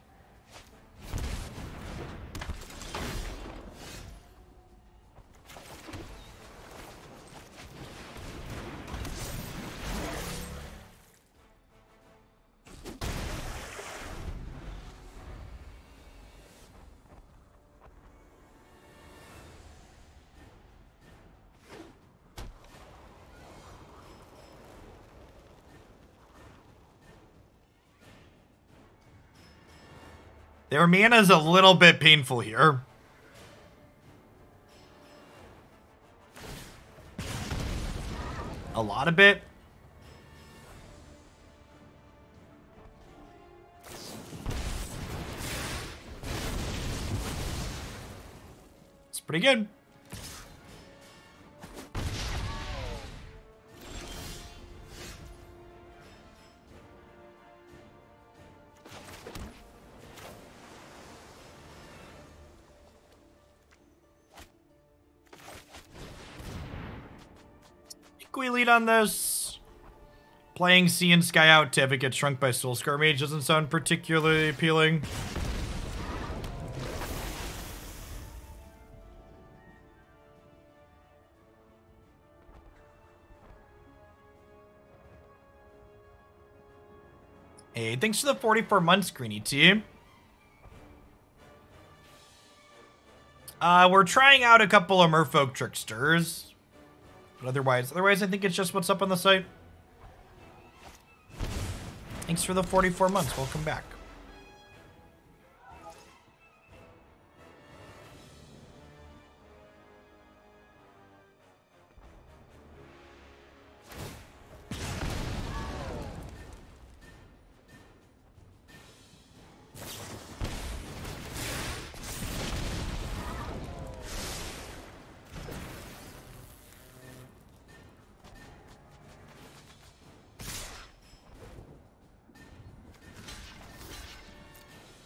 Their mana's a little bit painful here. A lot of it. It's pretty good. We lead on this. Playing Sea and Sky out to have it get shrunk by Soul Skirmage doesn't sound particularly appealing. Hey, thanks for the 44 months, Greeny T. We're trying out a couple of Merfolk Tricksters. But otherwise, I think it's just what's up on the site. Thanks for the 44 months. Welcome back.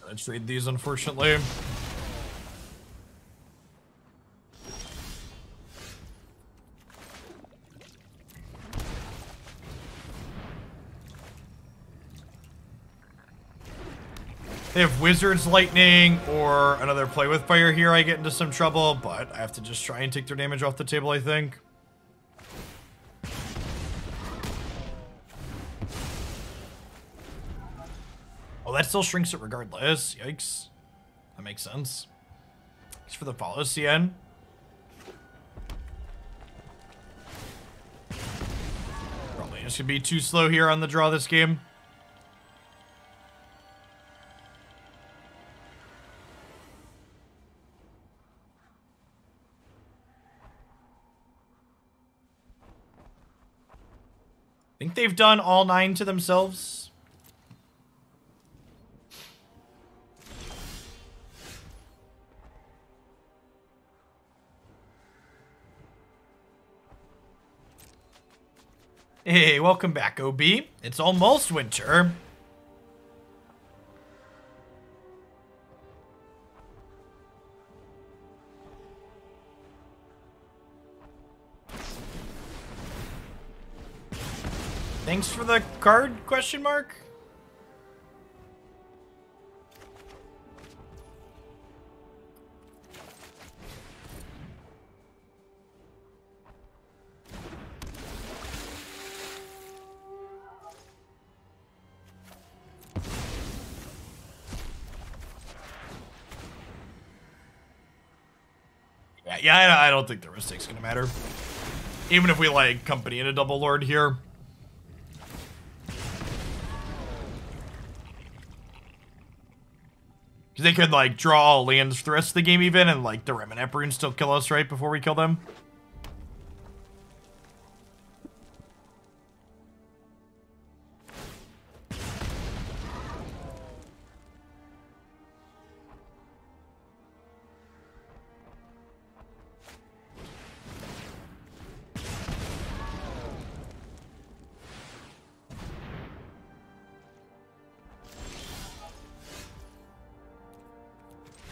Let's trade these, unfortunately. They have Wizard's Lightning or another Play with Fire here, I get into some trouble, but I have to just try and take their damage off the table, I think. Oh, that still shrinks it regardless. Yikes. That makes sense. Thanks for the follow, CN. Probably just gonna be too slow here on the draw this game. I think they've done all 9 to themselves. Hey, welcome back, OB. It's almost winter. Thanks for the card, question mark? Yeah, I don't think the risk's gonna matter. Even if we, like, company in a double lord here. Because they could, like, draw all lands for the rest of the game even, and, like, the Remnant Runes still kill us, right, before we kill them.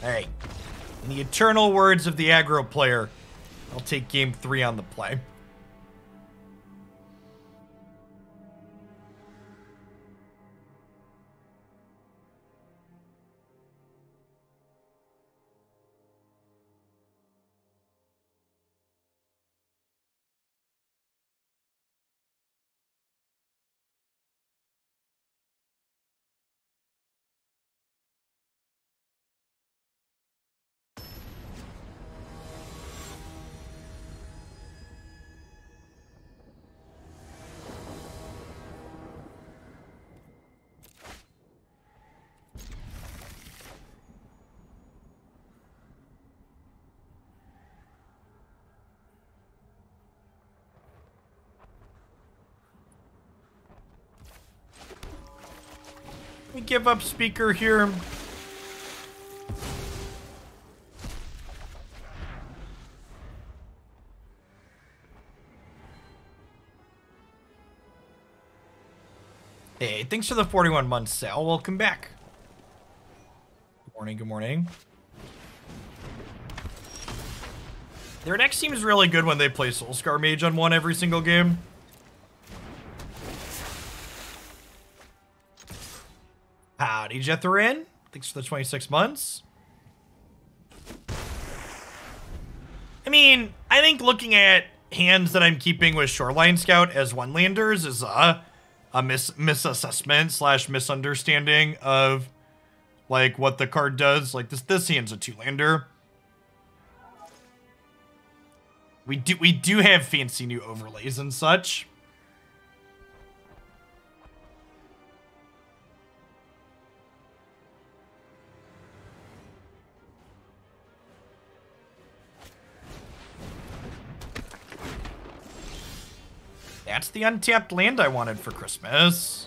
Hey, in the eternal words of the aggro player, I'll take game 3 on the play. We give up speaker here. Hey, thanks for the 41 months, Sal. Welcome back. Good morning, good morning. Their deck seems really good when they play Soulscar Mage on 1 every single game. Howdy, Jetharin. Thanks for the 26 months. I mean, I think looking at hands that I'm keeping with Shoreline Scout as one-landers is a misassessment slash misunderstanding of, like, what the card does. Like, this hand's a 2-lander. We do have fancy new overlays and such. That's the untapped land I wanted for Christmas.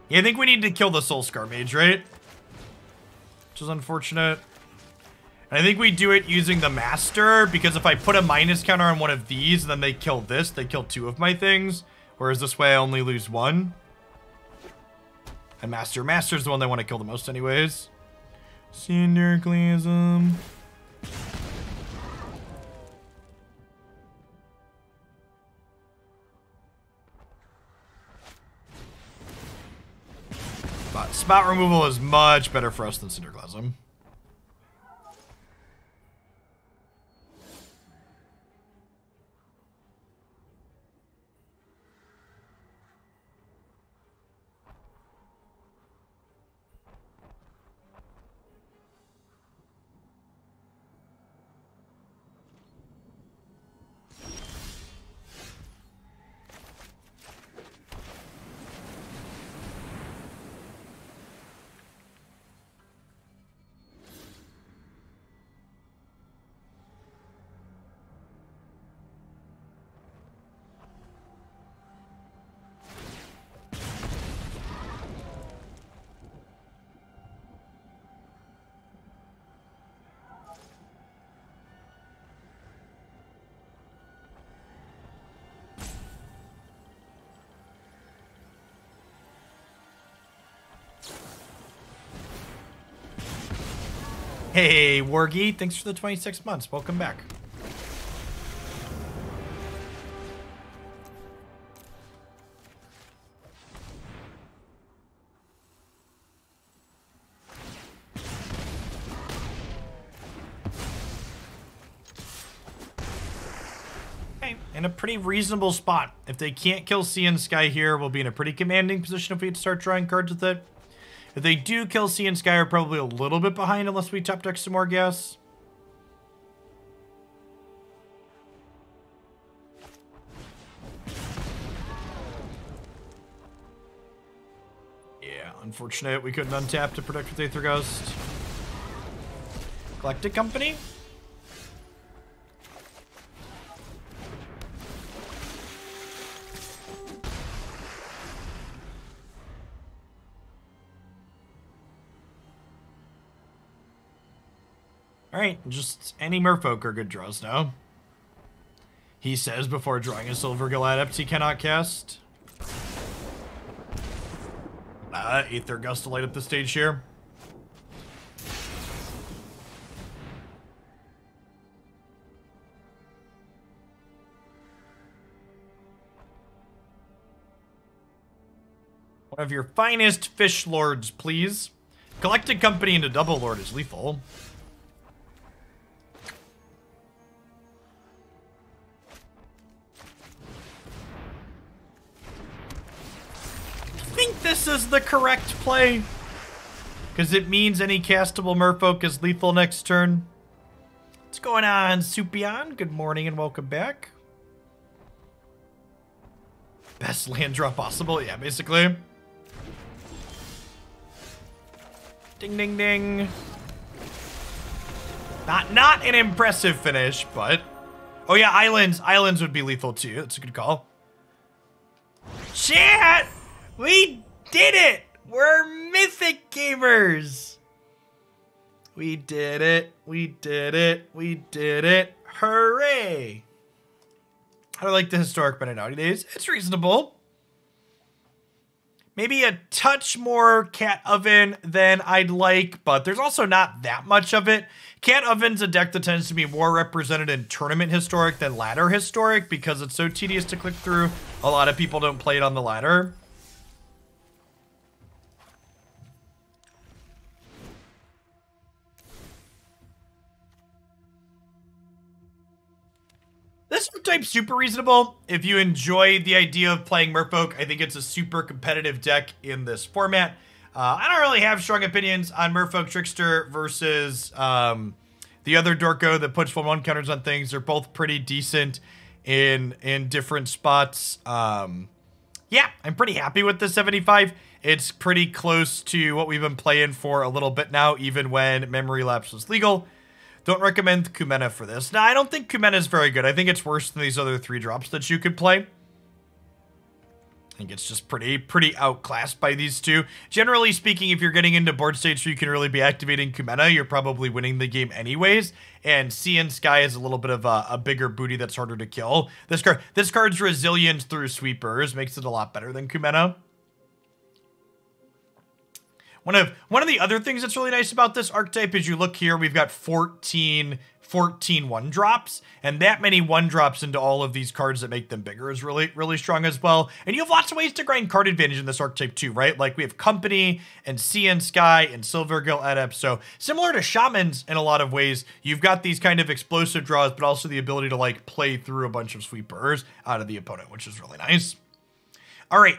Yeah, I think we need to kill the Soul Scar Mage, right? Which is unfortunate. And I think we do it using the Master, because if I put a minus counter on one of these, and then they kill this, they kill 2 of my things. Whereas this way I only lose 1. And Master's the one they want to kill the most anyways. Cinderglasm. But spot removal is much better for us than Cinderglasm. Hey, Wargy, thanks for the 26 months. Welcome back. Okay, in a pretty reasonable spot. If they can't kill Sea and Sky here, we'll be in a pretty commanding position if we start drawing cards with it. If they do kill Sea and Sky, we're probably a little bit behind unless we top deck some more gas. Yeah, unfortunate. We couldn't untap to protect with Aether Gust. Galactic Company? Alright, just any Merfolk are good draws now. He says before drawing a Silvergill Adept he cannot cast. Aether Gust to light up the stage here. One of your finest fish lords, please. Collected Company into Double Lord is lethal. I think this is the correct play, because it means any castable Merfolk is lethal next turn. What's going on, Supion? Good morning and welcome back. Best land draw possible? Yeah, basically. Ding, ding, ding. Not an impressive finish, but... Oh yeah, Islands. Islands would be lethal too. That's a good call. Chat! We did it! We're Mythic Gamers! We did it. We did it. We did it. Hooray! I like the Historic Bennett nowadays. It's reasonable. Maybe a touch more Cat Oven than I'd like, but there's also not that much of it. Cat Oven's a deck that tends to be more represented in Tournament Historic than Ladder Historic because it's so tedious to click through. A lot of people don't play it on the ladder. This archetype's super reasonable. If you enjoy the idea of playing Merfolk, I think it's a super competitive deck in this format. I don't really have strong opinions on Merfolk Trickster versus the other Dorko that puts 1/1 counters on things. They're both pretty decent in different spots. Yeah, I'm pretty happy with the 75. It's pretty close to what we've been playing for a little bit now, even when Memory Lapse was legal. Don't recommend Kumena for this. Now, I don't think Kumena is very good. I think it's worse than these other 3-drops that you could play. I think it's just pretty outclassed by these two. Generally speaking, if you're getting into board states where you can really be activating Kumena, you're probably winning the game anyways. And Sea and Sky is a little bit of a bigger booty that's harder to kill. This card's resilient through sweepers makes it a lot better than Kumena. One of the other things that's really nice about this archetype is you look here, we've got 14 1-drops, and that many 1-drops into all of these cards that make them bigger is really strong as well. And you have lots of ways to grind card advantage in this archetype too, right? Like we have Company and Sea and Sky and Silvergill Adept. So similar to Shamans in a lot of ways, you've got these kind of explosive draws, but also the ability to like play through a bunch of sweepers out of the opponent, which is really nice. All right.